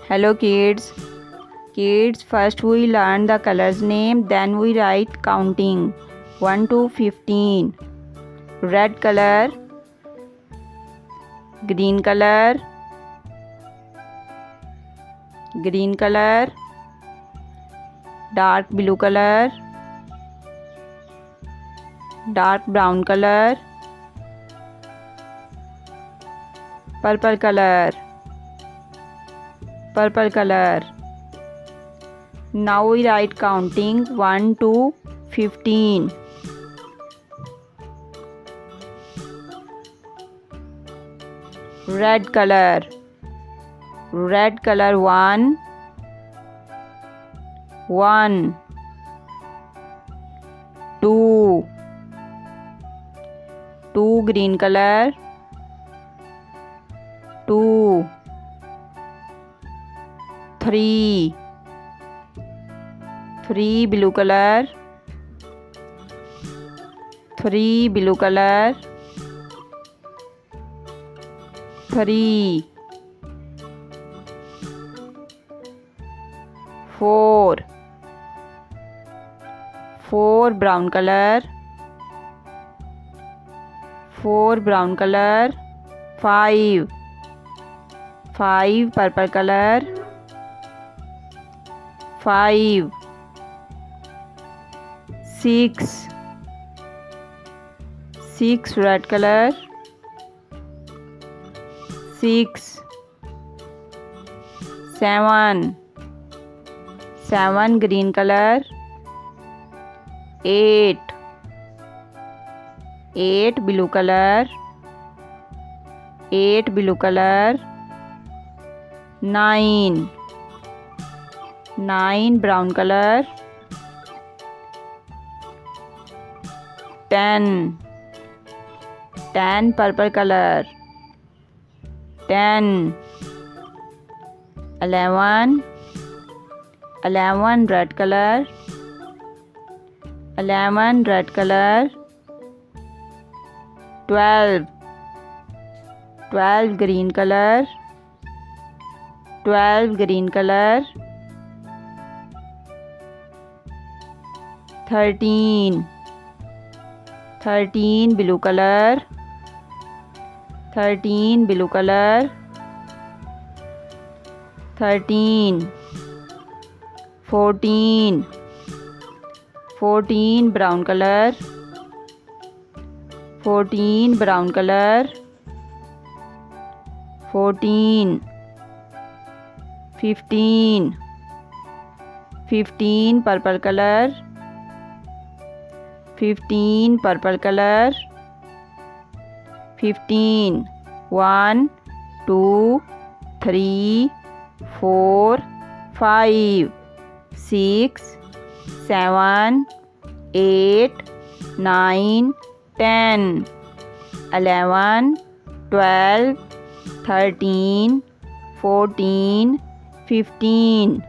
Hello kids. Kids, first we learn the colors name, then we write counting 1 to 15. Red color, green color, green color, dark blue color, dark brown color, purple color, purple color. Now we write counting 1 to 15. Red color, red color 1, 1, 2, 2 green color, 2, 3, 3 blue color, 3 blue color, 3, 4, 4 brown color, 4 brown color, 5, 5 purple color, 5, 6, 6 red color, 6, 7, 7 green color, 8, 8 blue color, 8 blue color, 9, 9 brown color, 10, 10 purple color, 10, 11, 11 red color, 11 red color, 12, 12 green color, 12 green color, 13, 13 blue color, 13 blue color, 13, 14, 14 brown color, 14 brown color, 14, 15, 15 purple color, 15 purple color, 15, 1, 2, 3, 4, 5, 6, 7, 8, 9, 10, 11, 12, 13, 14, 15.